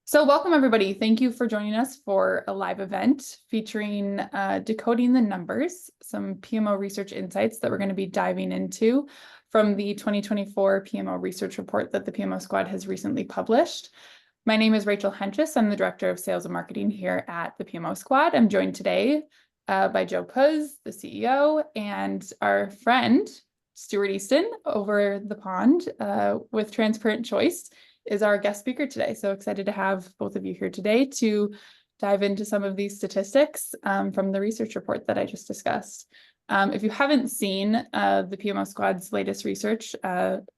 So welcome everybody. Thank you for joining us for a live event featuring Decoding the Numbers, some PMO research insights that we're going to be diving into from the 2024 PMO research report that the PMO Squad has recently published. My name is Rachel Hentress. I'm the Director of Sales and Marketing here at the PMO Squad. I'm joined today by Joe Pusz, the CEO, and our friend, Stuart Easton, over the pond with TransparentChoice is our guest speaker today. So excited to have both of you here today to dive into some of these statistics from the research report that I just discussed. If you haven't seen the PMO Squad's latest research,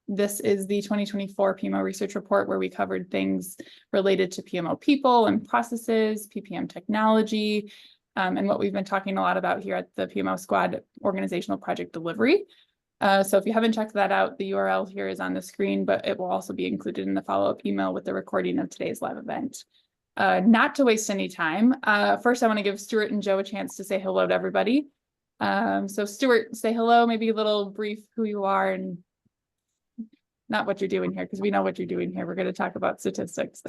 this is the 2024 PMO research report where we covered things related to PMO people and processes, PPM technology, and what we've been talking a lot about here at the PMO Squad, organizational project delivery. So if you haven't checked that out, the URL here is on the screen, but it will also be included in the follow-up email with the recording of today's live event. Not to waste any time, first I want to give Stuart and Joe a chance to say hello to everybody. So Stuart, say hello, maybe a little brief who you are and not what you're doing here, because we know what you're doing here. We're going to talk about statistics.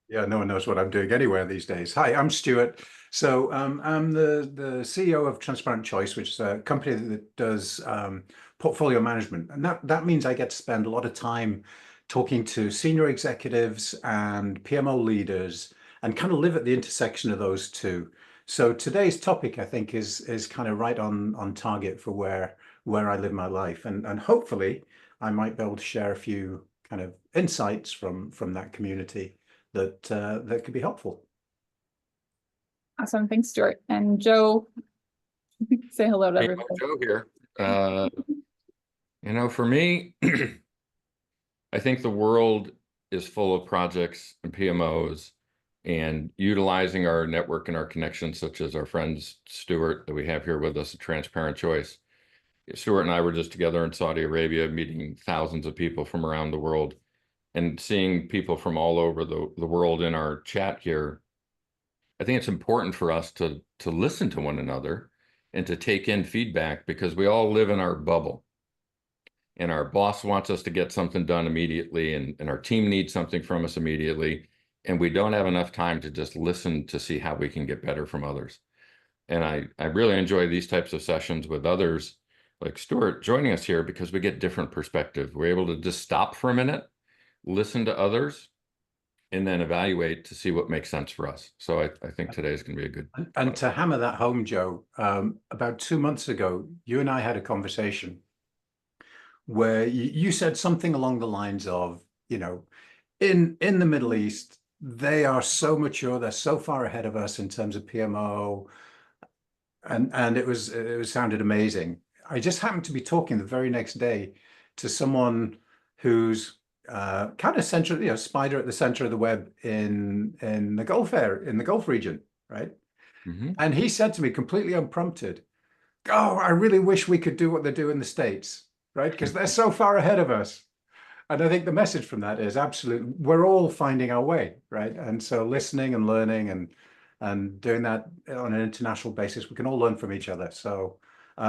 Yeah, no one knows what I'm doing anywhere these days. Hi, I'm Stuart. So I'm the CEO of TransparentChoice, which is a company that does portfolio management. And that means I get to spend a lot of time talking to senior executives and PMO leaders and kind of live at the intersection of those two. So today's topic, I think, is kind of right on target for where I live my life. And hopefully I might be able to share a few kind of insights from that community that could be helpful. Awesome. Thanks, Stuart. And Joe, say hello to everybody. Joe here. For me, I think the world is full of projects and PMOs, and utilizing our network and our connections, such as our friends Stuart that we have here with us at TransparentChoice. Stuart and I were just together in Saudi Arabia, meeting thousands of people from around the world, and seeing people from all over the world in our chat here. I think it's important for us to listen to one another and to take in feedback, because we all live in our bubble. And our boss wants us to get something done immediately, and our team needs something from us immediately. And we don't have enough time to just listen to see how we can get better from others. And I really enjoy these types of sessions with others like Stuart joining us here, because we get different perspectives. We're able to just stop for a minute, listen to others, and then evaluate to see what makes sense for us. So I think today is going to be a good. And to hammer that home, Joe, about 2 months ago, you and I had a conversation where you said something along the lines of, in the Middle East, they are so mature, they're so far ahead of us in terms of PMO, and it sounded amazing. I just happened to be talking the very next day to someone who's kind of central, spider at the center of the web in the Gulf region, right? Mm-hmm. And he said to me, completely unprompted, "Oh, I really wish we could do what they do in the States, right? Because they're so far ahead of us." And I think the message from that is absolutely, we're all finding our way, right? And so listening and learning and doing that on an international basis, we can all learn from each other. So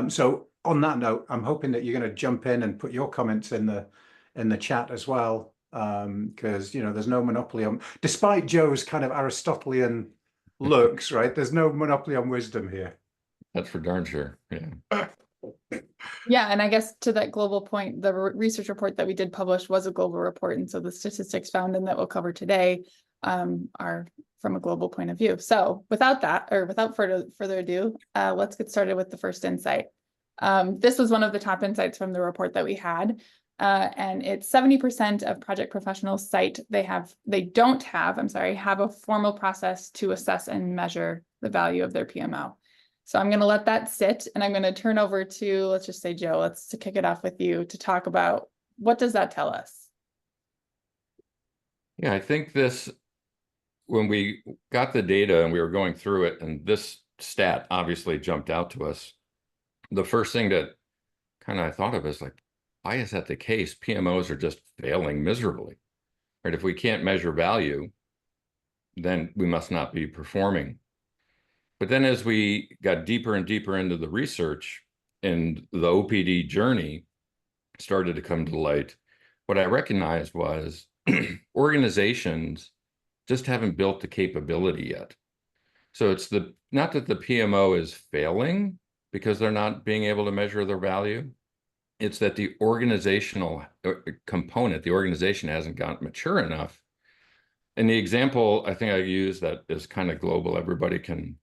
so on that note, I'm hoping that you're going to jump in and put your comments in the chat as well, because there's no monopoly on, despite Joe's kind of Aristotelian looks, right? There's no monopoly on wisdom here. That's for darn sure. Yeah. Yeah, and I guess to that global point, the research report that we did publish was a global report, and so the statistics found in that we'll cover today are from a global point of view. So without further ado, let's get started with the first insight. This was one of the top insights from the report that we had, and it's 70% of project professionals cite they don't have a formal process to assess and measure the value of their PMO. So I'm going to let that sit, and I'm going to turn over to, let's just say, Joe, to kick it off with you to talk about what does that tell us? Yeah, I think when we got the data and we were going through it, and this stat obviously jumped out to us, the first thing that kind of I thought of is like, why is that the case? PMOs are just failing miserably, right? If we can't measure value, then we must not be performing. But then as we got deeper and deeper into the research and the OPD journey started to come to light, what I recognized was organizations just haven't built the capability yet. So it's not that the PMO is failing because they're not being able to measure their value. It's that the organizational component, the organization hasn't gotten mature enough. And the example I think I use that is kind of global, everybody can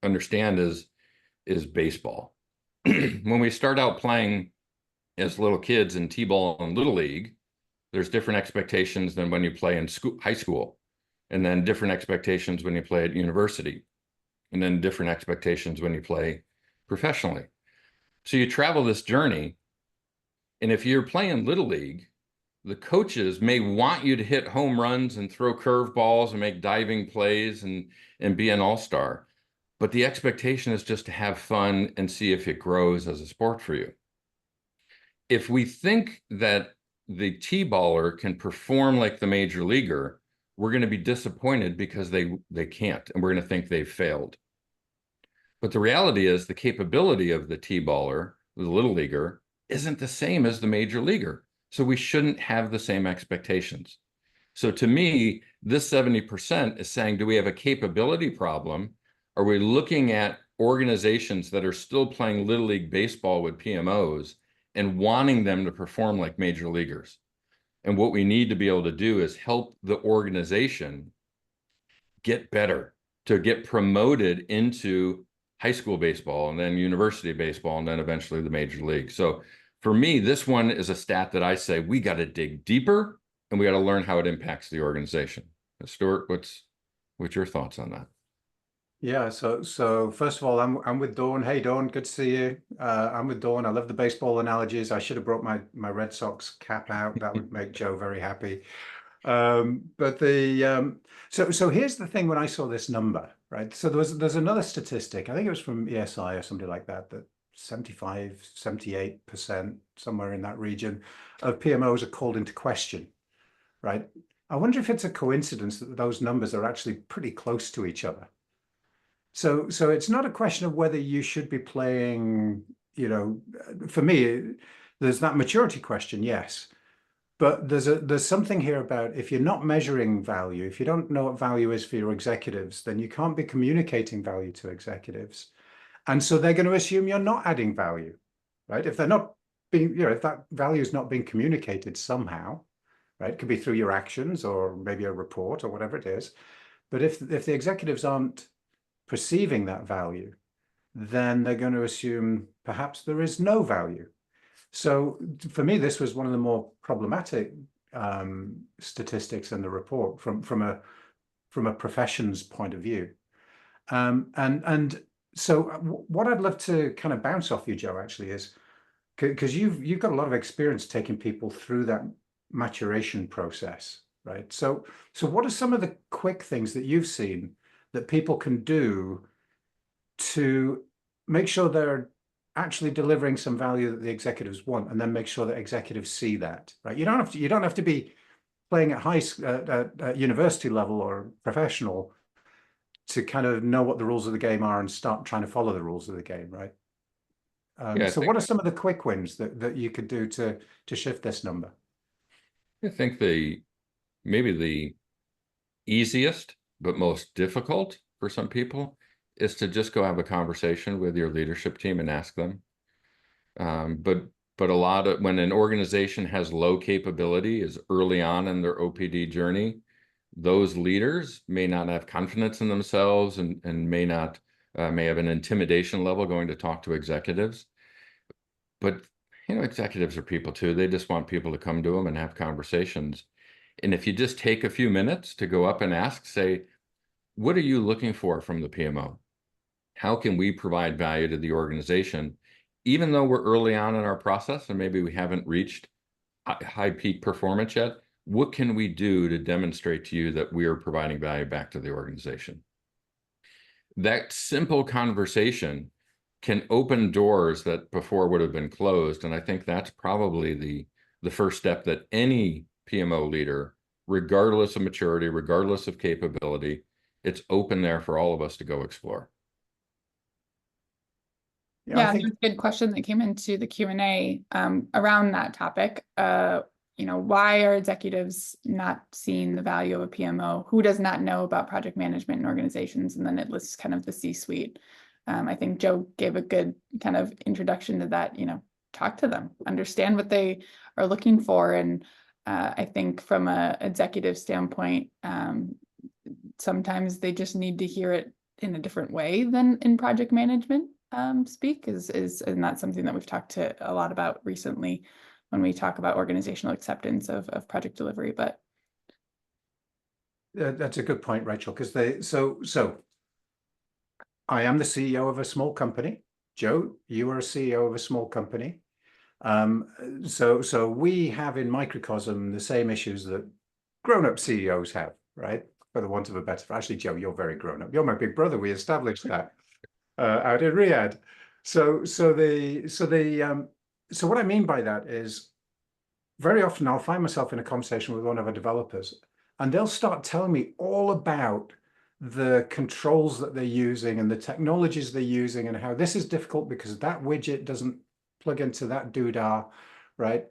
understand, is baseball. When we start out playing as little kids in T-ball and Little League, there's different expectations than when you play in high school, and then different expectations when you play at university, and then different expectations when you play professionally. So you travel this journey, and if you're playing Little League, the coaches may want you to hit home runs and throw curveballs and make diving plays and be an all-star. But the expectation is just to have fun and see if it grows as a sport for you. If we think that the T-baller can perform like the major leaguer, we're going to be disappointed because they can't, and we're going to think they've failed. But the reality is the capability of the T-baller, the little leaguer, isn't the same as the major leaguer. So we shouldn't have the same expectations. So to me, this 70% is saying, do we have a capability problem? Are we looking at organizations that are still playing Little League baseball with PMOs and wanting them to perform like major leaguers? And what we need to be able to do is help the organization get better, to get promoted into high school baseball and then university baseball and then eventually the major league. So for me, this one is a stat that I say we got to dig deeper and we got to learn how it impacts the organization. Stuart, what's your thoughts on that? Yeah, so first of all, I'm with Dawn. Hey, Dawn, good to see you. I'm with Dawn. I love the baseball analogies. I should have brought my Red Sox cap out. That would make Joe very happy. But so here's the thing. When I saw this number, right? So there's another statistic. I think it was from ESI or something like that. That 75, 78%, somewhere in that region, of PMOs are called into question, right? I wonder if it's a coincidence that those numbers are actually pretty close to each other. So it's not a question of whether you should be playing, for me, there's that maturity question, yes. But there's something here about if you're not measuring value, if you don't know what value is for your executives, then you can't be communicating value to executives. And so they're going to assume you're not adding value, right? If they're not being, if that value is not being communicated somehow, right? It could be through your actions or maybe a report or whatever it is. But if the executives aren't perceiving that value, then they're going to assume perhaps there is no value. So for me, this was one of the more problematic statistics in the report from a profession's point of view. And so what I'd love to kind of bounce off you, Joe, actually, is because you've got a lot of experience taking people through that maturation process, right? So what are some of the quick things that you've seen that people can do to make sure they're actually delivering some value that the executives want, and then make sure that executives see that, right? You don't have to be playing at university level or professional to kind of know what the rules of the game are and start trying to follow the rules of the game, right? So what are some of the quick wins that you could do to shift this number? I think maybe the easiest but most difficult for some people is to just go have a conversation with your leadership team and ask them. But a lot of when an organization has low capability is early on in their OPD journey, those leaders may not have confidence in themselves and may have an intimidation level going to talk to executives. But executives are people too. They just want people to come to them and have conversations. And if you just take a few minutes to go up and ask, say, what are you looking for from the PMO? How can we provide value to the organization? Even though we're early on in our process and maybe we haven't reached high peak performance yet, what can we do to demonstrate to you that we are providing value back to the organization? That simple conversation can open doors that before would have been closed. And I think that's probably the first step that any PMO leader, regardless of maturity, regardless of capability, it's open there for all of us to go explore. Yeah, I think there's a good question that came into the Q&A around that topic. why are executives not seeing the value of a PMO? Who does not know about project management in organizations? And then it lists kind of the C-suite. I think Joe gave a good kind of introduction to that, talk to them, understand what they are looking for. And I think from an executive standpoint, sometimes they just need to hear it in a different way than in project management speak and that's something that we've talked to a lot about recently when we talk about organizational acceptance of project delivery. But that's a good point, Rachel, because so I am the CEO of a small company. Joe, you are a CEO of a small company. So we have in microcosm the same issues that grown-up CEOs have, right? For the want of a better, actually, Joe, you're very grown-up. You're my big brother. We established that out in Riyadh. So what I mean by that is very often I'll find myself in a conversation with one of our developers, and they'll start telling me all about the controls that they're using and the technologies they're using and how this is difficult because that widget doesn't plug into that doodah, right?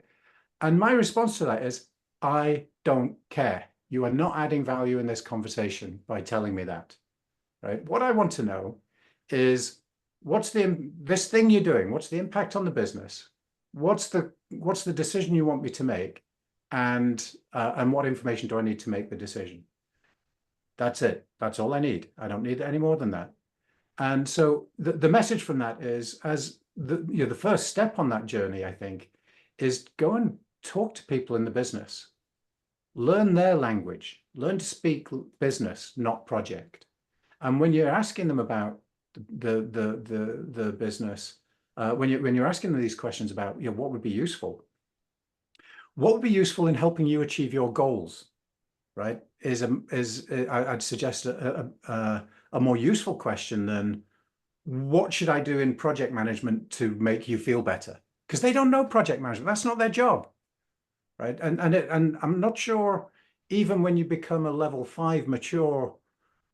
And my response to that is, I don't care. You are not adding value in this conversation by telling me that, right? What I want to know is what's this thing you're doing? What's the impact on the business? What's the decision you want me to make? And what information do I need to make the decision? That's it. That's all I need. I don't need any more than that. And so the message from that is, as the first step on that journey, I think, is go and talk to people in the business. Learn their language. Learn to speak business, not project. And when you're asking them about the business, when you're asking them these questions about what would be useful, in helping you achieve your goals, right? I'd suggest a more useful question than what should I do in project management to make you feel better? Because they don't know project management. That's not their job, right? And I'm not sure, even when you become a level 5 mature,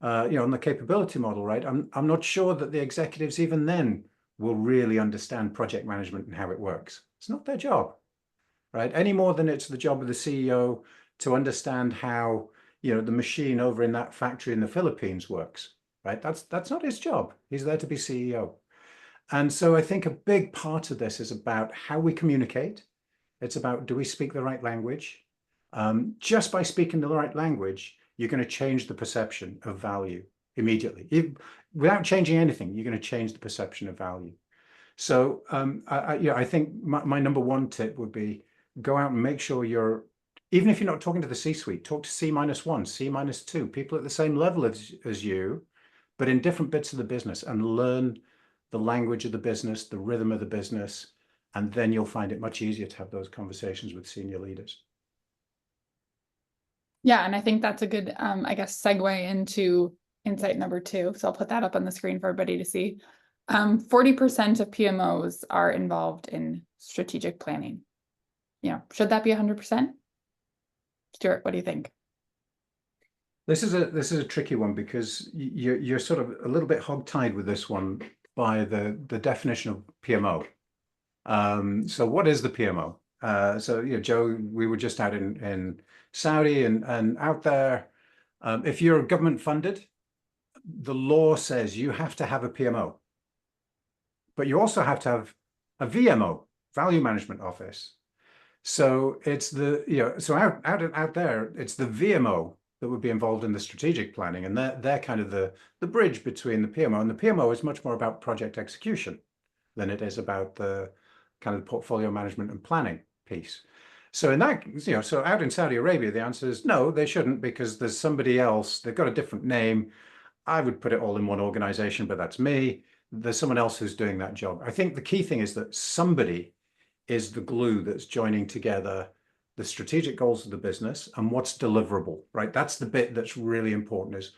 on the capability model, right? I'm not sure that the executives even then will really understand project management and how it works. It's not their job, right? Any more than it's the job of the CEO to understand how the machine over in that factory in the Philippines works, right? That's not his job. He's there to be CEO. And so I think a big part of this is about how we communicate. It's about, do we speak the right language? Just by speaking the right language, you're going to change the perception of value immediately. Without changing anything, you're going to change the perception of value. So I think my number one tip would be go out and make sure even if you're not talking to the C-suite, talk to C-1, C-2, people at the same level as you, but in different bits of the business, and learn the language of the business, the rhythm of the business, and then you'll find it much easier to have those conversations with senior leaders. Yeah, and I think that's a good, segue into insight number 2. So I'll put that up on the screen for everybody to see. 40% of PMOs are involved in strategic planning. Should that be 100%? Stuart, what do you think? This is a tricky one, because you're sort of a little bit hogtied with this one by the definition of PMO. So what is the PMO? Joe, we were just out in Saudi and out there. If you're government funded, the law says you have to have a PMO, but you also have to have a VMO, Value Management Office. So it's so out there, it's the VMO that would be involved in the strategic planning, and they're kind of the bridge between the PMO, and the PMO is much more about project execution than it is about the kind of portfolio management and planning piece. So in that, so out in Saudi Arabia, the answer is no, they shouldn't, because there's somebody else. They've got a different name. I would put it all in one organization, but that's me. There's someone else who's doing that job. I think the key thing is that somebody is the glue that's joining together the strategic goals of the business and what's deliverable, right? That's the bit that's really important, is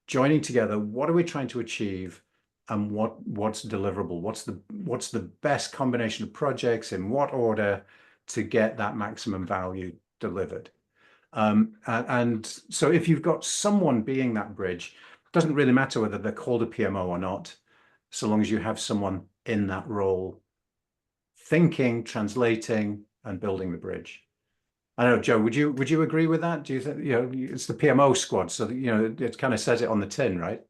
joining together. What are we trying to achieve, and what's deliverable? What's the best combination of projects in what order to get that maximum value delivered? And so if you've got someone being that bridge, it doesn't really matter whether they're called a PMO or not, so long as you have someone in that role thinking, translating, and building the bridge. I don't know, Joe, would you agree with that? Do you think, it's the PMO squad, so it kind of says it on the tin, right?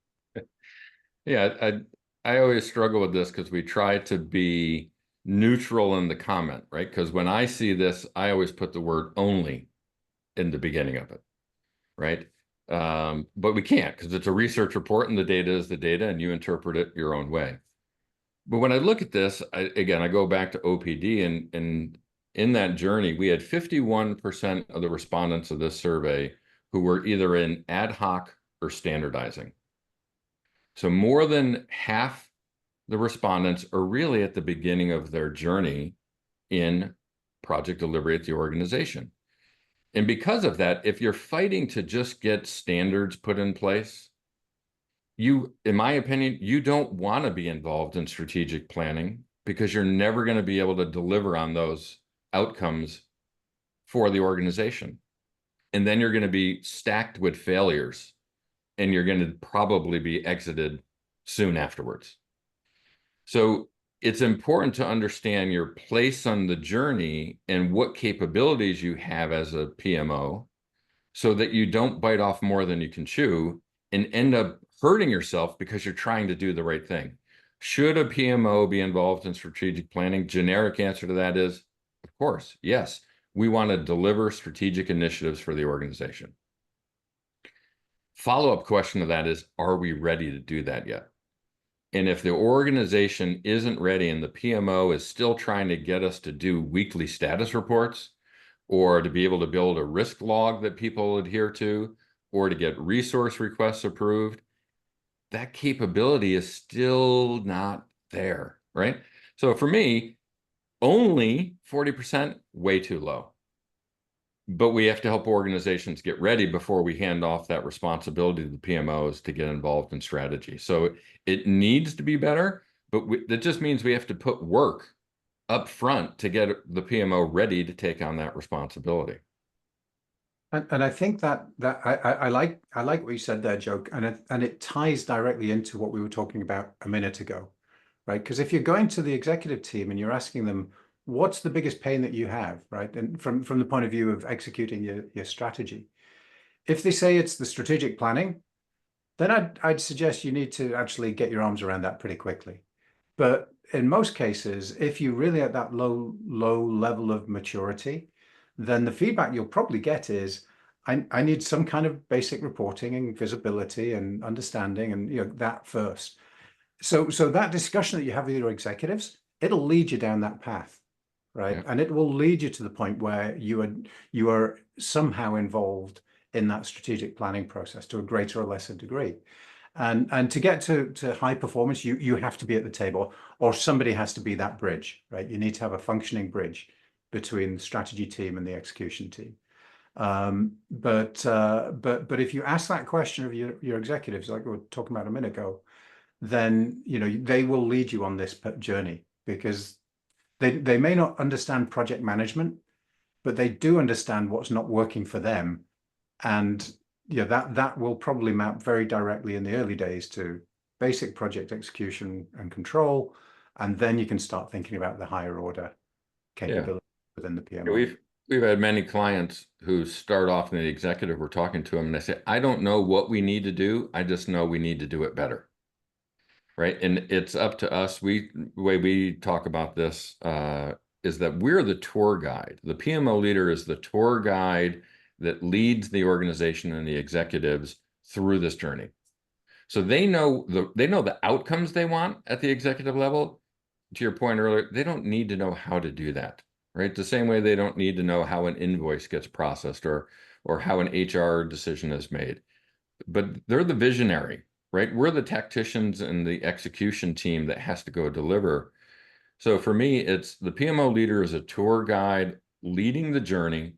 Yeah, I always struggle with this because we try to be neutral in the comment, right? Because when I see this, I always put the word only in the beginning of it, right? But we can't because it's a research report and the data is the data and you interpret it your own way. But when I look at this, I go back to OPD and in that journey, we had 51% of the respondents of this survey who were either in ad hoc or standardizing. So more than half the respondents are really at the beginning of their journey in project delivery at the organization. And because of that, if you're fighting to just get standards put in place, in my opinion, you don't want to be involved in strategic planning because you're never going to be able to deliver on those outcomes for the organization. And then you're going to be stacked with failures and you're going to probably be exited soon afterwards. So it's important to understand your place on the journey and what capabilities you have as a PMO so that you don't bite off more than you can chew and end up hurting yourself because you're trying to do the right thing. Should a PMO be involved in strategic planning? Generic answer to that is, of course, yes. We want to deliver strategic initiatives for the organization. Follow-up question to that is, are we ready to do that yet? And if the organization isn't ready and the PMO is still trying to get us to do weekly status reports or to be able to build a risk log that people adhere to or to get resource requests approved, that capability is still not there, right? So for me, only 40%, way too low. But we have to help organizations get ready before we hand off that responsibility to the PMOs to get involved in strategy. So it needs to be better, but that just means we have to put work up front to get the PMO ready to take on that responsibility. And I think that I like what you said there, Joe, and it ties directly into what we were talking about a minute ago, right? Because if you're going to the executive team and you're asking them, what's the biggest pain that you have, right? And from the point of view of executing your strategy, if they say it's the strategic planning, then I'd suggest you need to actually get your arms around that pretty quickly. But in most cases, if you're really at that low level of maturity, then the feedback you'll probably get is, I need some kind of basic reporting and visibility and understanding and that first. So that discussion that you have with your executives, it'll lead you down that path, right? Yeah. And it will lead you to the point where you are somehow involved in that strategic planning process to a greater or lesser degree. And to get to high performance, you have to be at the table, or somebody has to be that bridge, right? You need to have a functioning bridge between the strategy team and the execution team. But if you ask that question of your executives, like we were talking about a minute ago, then they will lead you on this journey because they may not understand project management, but they do understand what's not working for them, and that will probably map very directly in the early days to basic project execution and control, and then you can start thinking about the higher order capability within the PMO. We've had many clients who start off in the executive, we're talking to them and they say, I don't know what we need to do. I just know we need to do it better. Right. And it's up to us. The way we talk about this is that we're the tour guide. The PMO leader is the tour guide that leads the organization and the executives through this journey. So they know the outcomes they want at the executive level. To your point earlier, they don't need to know how to do that. Right. The same way they don't need to know how an invoice gets processed or how an HR decision is made. But they're the visionary, right? We're the tacticians and the execution team that has to go deliver. So for me, it's the PMO leader is a tour guide leading the journey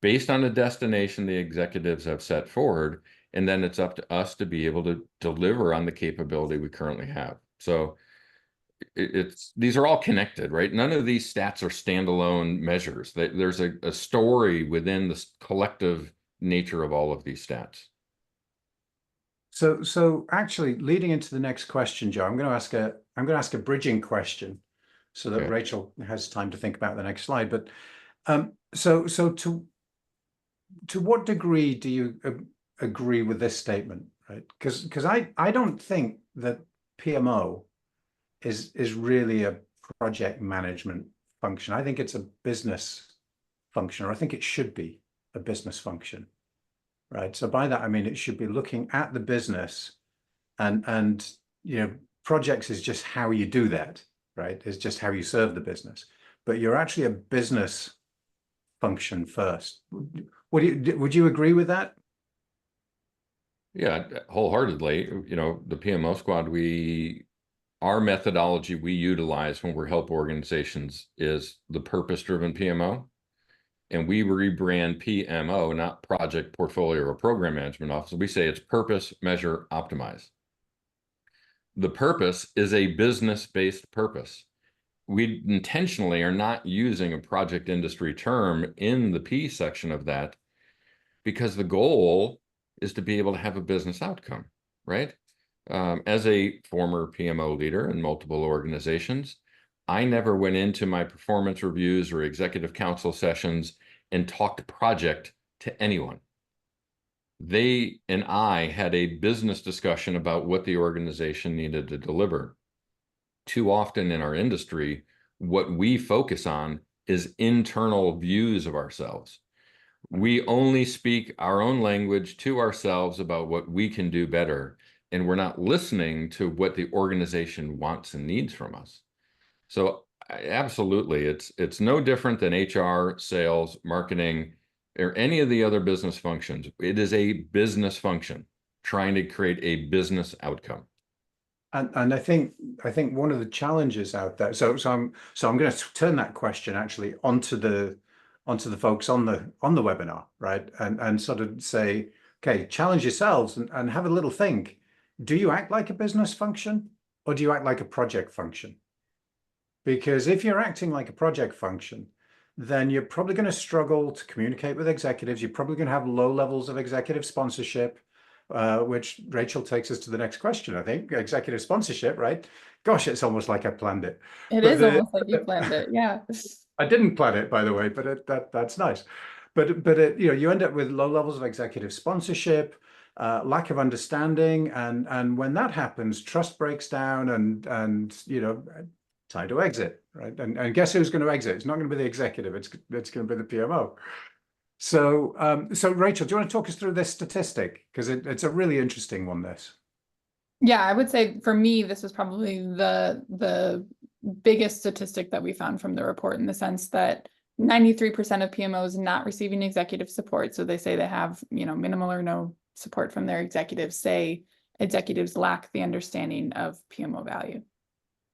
based on the destination the executives have set forward. And then it's up to us to be able to deliver on the capability we currently have. So these are all connected, right? None of these stats are standalone measures. There's a story within the collective nature of all of these stats. So actually, leading into the next question, Joe, I'm going to ask a bridging question, so that Rachel has time to think about the next slide. But So to what degree do you agree with this statement, right? Because I don't think that PMO is really a project management function. I think it's a business function, or I think it should be a business function, right? So by that I mean it should be looking at the business, and you know, projects is just how you do that, right? It's just how you serve the business, but you're actually a business function first. Would you agree with that? Yeah, wholeheartedly. You know, the PMO Squad, our methodology we utilize when we're help organizations is the purpose-driven PMO. And we rebrand PMO, not project, portfolio, or program management office. We say it's purpose, measure, optimize. The purpose is a business-based purpose. We intentionally are not using a project industry term in the P section of that, because the goal is to be able to have a business outcome, right? As a former PMO leader in multiple organizations, I never went into my performance reviews or executive council sessions and talked project to anyone. They and I had a business discussion about what the organization needed to deliver. Too often in our industry, what we focus on is internal views of ourselves. We only speak our own language to ourselves about what we can do better, and we're not listening to what the organization wants and needs from us. So absolutely, it's no different than HR, sales, marketing, or any of the other business functions. It is a business function trying to create a business outcome. And I think one of the challenges out there. So I'm going to turn that question actually onto the folks on the webinar, right? And sort of say, okay, challenge yourselves and have a little think. Do you act like a business function, or do you act like a project function? Because if you're acting like a project function, then you're probably going to struggle to communicate with executives. You're probably going to have low levels of executive sponsorship, which Rachel takes us to the next question, I think. Executive sponsorship, right? Gosh, it's almost like I planned it. It is almost like you planned it, yeah. I didn't plan it, by the way, but that's nice. But you know, you end up with low levels of executive sponsorship, lack of understanding, and when that happens, trust breaks down, and you know, time to exit, right? And guess who's going to exit? It's not going to be the executive. It's going to be the PMO. So so Rachel, do you want to talk us through this statistic, because it's a really interesting one, this. Yeah, I would say for me, this was probably the biggest statistic that we found from the report, in the sense that 93% of PMOs not receiving executive support. So they say they have, you know, minimal or no support from their executives, say executives lack the understanding of PMO value.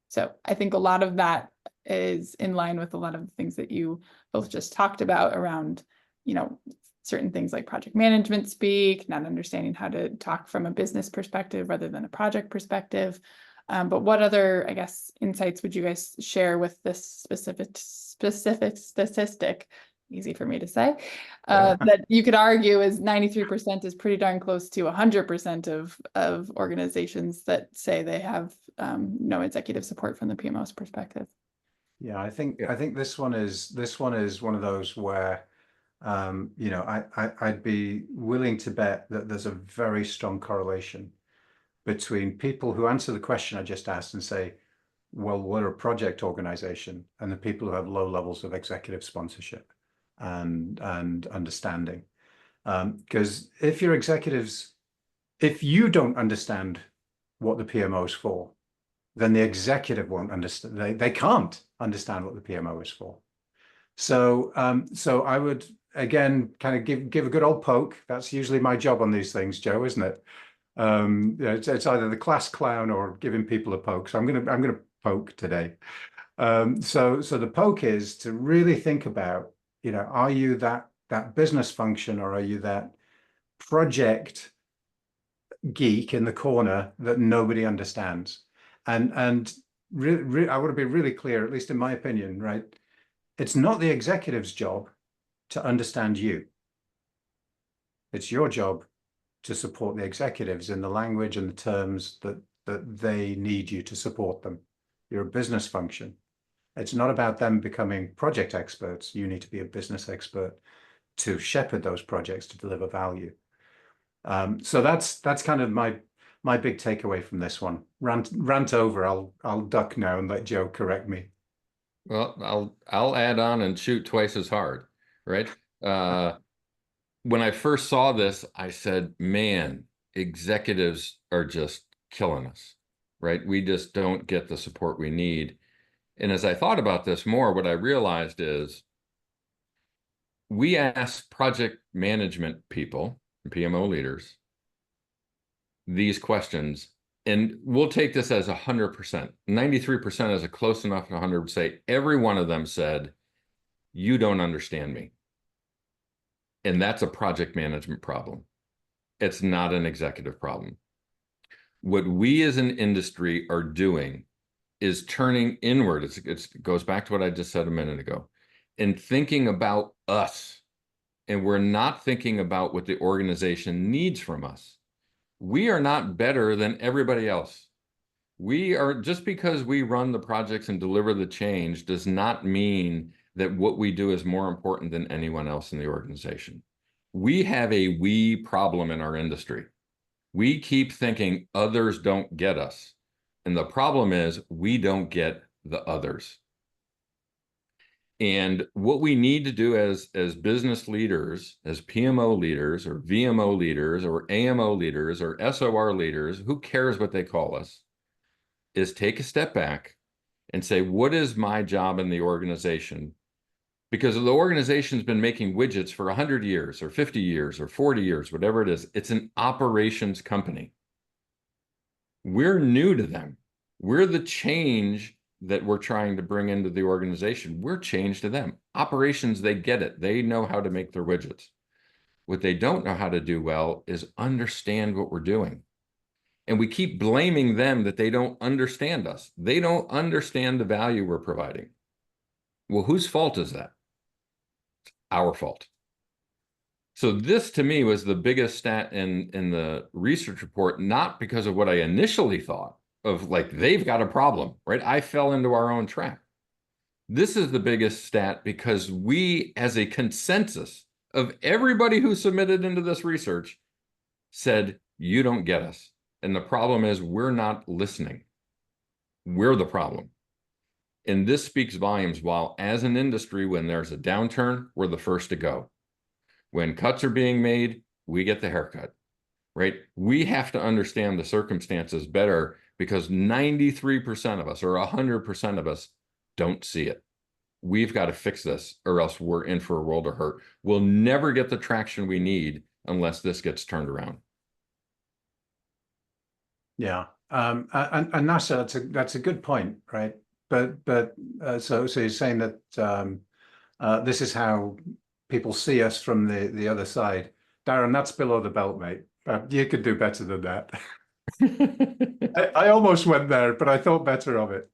So I think a lot of that is in line with a lot of the things that you both just talked about around, you know, certain things like project management speak, not understanding how to talk from a business perspective rather than a project perspective. But what other, I guess, insights would you guys share with this specific statistic? Easy for me to say, that you could argue is 93% is pretty darn close to 100% of organizations that say they have no executive support from the PMO's perspective. Yeah, I think this one is one of those where you know, I'd be willing to bet that there's a very strong correlation between people who answer the question I just asked and say, well, we're a project organization, and the people who have low levels of executive sponsorship and understanding. Because if your executives, if you don't understand what the PMO is for, then the executive won't understand. They can't understand what the PMO is for. So so I would again kind of give a good old poke. That's usually my job on these things, Joe, isn't it? You know, it's either the class clown or giving people a poke. So I'm gonna poke today. So the poke is to really think about, you know, are you that business function, or are you that project geek in the corner that nobody understands? And really, I want to be really clear, at least in my opinion, right? It's not the executive's job to understand you. It's your job to support the executives in the language and the terms that they need you to support them. You're a business function. It's not about them becoming project experts. You need to be a business expert to shepherd those projects to deliver value. So that's kind of my big takeaway from this one. Rant over. I'll duck now and let Joe correct me. Well, I'll add on and shoot twice as hard, right? When I first saw this, I said, man, executives are just killing us, right? We just don't get the support we need. And as I thought about this more, what I realized is we ask project management people, PMO leaders, these questions, and we'll take this as 100%. 93% is a close enough to 100 say every one of them said, you don't understand me. And that's a project management problem. It's not an executive problem. What we as an industry are doing is turning inward. It goes back to what I just said a minute ago, and thinking about us. And we're not thinking about what the organization needs from us. We are not better than everybody else. We are, just because we run the projects and deliver the change does not mean that what we do is more important than anyone else in the organization. We have a we problem in our industry. We keep thinking others don't get us. And the problem is we don't get the others. And what we need to do as business leaders, as PMO leaders or VMO leaders or AMO leaders or SOR leaders, who cares what they call us, is take a step back and say, what is my job in the organization? Because the organization's been making widgets for 100 years or 50 years or 40 years, whatever it is. It's an operations company. We're new to them. We're the change that we're trying to bring into the organization. We're change to them. Operations, they get it. They know how to make their widgets. What they don't know how to do well is understand what we're doing. And we keep blaming them that they don't understand us. They don't understand the value we're providing. Well, whose fault is that? It's our fault. So this to me was the biggest stat in the research report, not because of what I initially thought of, like, they've got a problem, right? I fell into our own trap. This is the biggest stat because we, as a consensus of everybody who submitted into this research, said, you don't get us. And the problem is we're not listening. We're the problem. And this speaks volumes. While as an industry, when there's a downturn, we're the first to go. When cuts are being made, we get the haircut, right? We have to understand the circumstances better because 93% of us or 100% of us don't see it. We've got to fix this or else we're in for a world of hurt. We'll never get the traction we need unless this gets turned around. Yeah. And NASA, that's a good point, right? But so you're saying that this is how people see us from the other side. Darren, that's below the belt, mate. You could do better than that. I almost went there, but I thought better of it.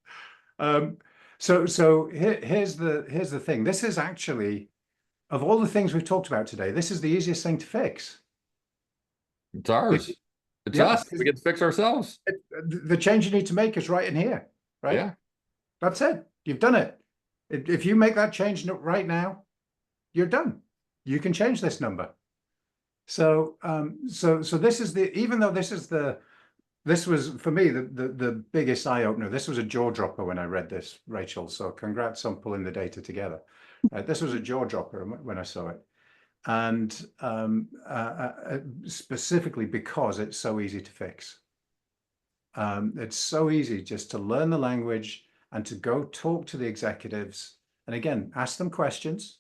So here's the thing. This is actually, of all the things we've talked about today, this is the easiest thing to fix. It's ours. It's us. We get to fix ourselves. The change you need to make is right in here, right? Yeah. That's it. You've done it. If you make that change right now, you're done. You can change this number. So this is even though this was for me the biggest eye opener. This was a jaw dropper when I read this, Rachel. So congrats on pulling the data together. This was a jaw dropper when I saw it, and specifically because it's so easy to fix. It's so easy just to learn the language and to go talk to the executives, and again, ask them questions.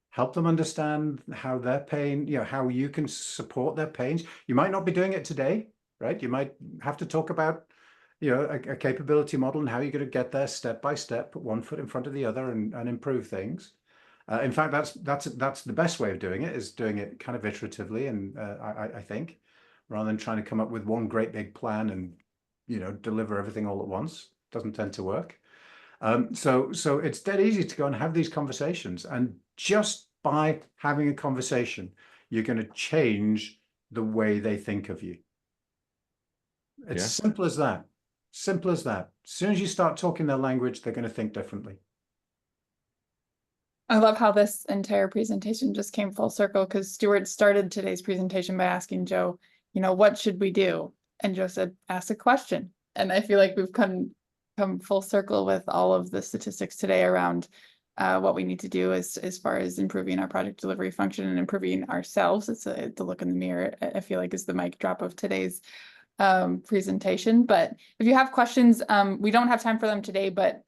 Help them understand how their pain, how you can support their pains. You might not be doing it today, right? You might have to talk about, a capability model and how you're going to get there step by step, put one foot in front of the other and improve things. In fact, that's the best way of doing it, is doing it kind of iteratively. And I think, rather than trying to come up with one great big plan and, deliver everything all at once, doesn't tend to work. So it's dead easy to go and have these conversations, and just by having a conversation, you're going to change the way they think of you. It's simple as that. Simple as that. As soon as you start talking their language, they're going to think differently. I love how this entire presentation just came full circle, because Stuart started today's presentation by asking Joe, what should we do? And Joe said, ask a question. And I feel like we've come full circle with all of the statistics today around what we need to do as far as improving our project delivery function and improving ourselves. It's the look in the mirror, I feel like, is the mic drop of today's presentation. But if you have questions, we don't have time for them today, but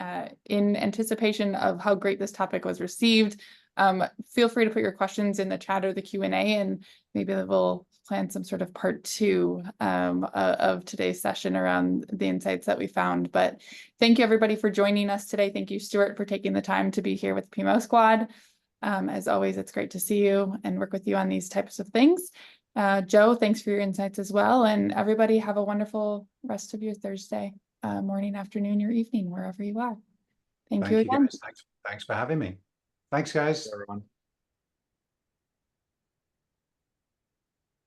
in anticipation of how great this topic was received, feel free to put your questions in the chat or the Q&A, and maybe we'll plan some sort of part 2 of today's session around the insights that we found. But thank you everybody for joining us today. Thank you, Stuart, for taking the time to be here with PMO Squad. As always, it's great to see you and work with you on these types of things. Joe, thanks for your insights as well. And everybody have a wonderful rest of your Thursday, morning, afternoon, or evening, wherever you are. Thank you again. Guys. Thanks for having me. Thanks, guys. Everyone.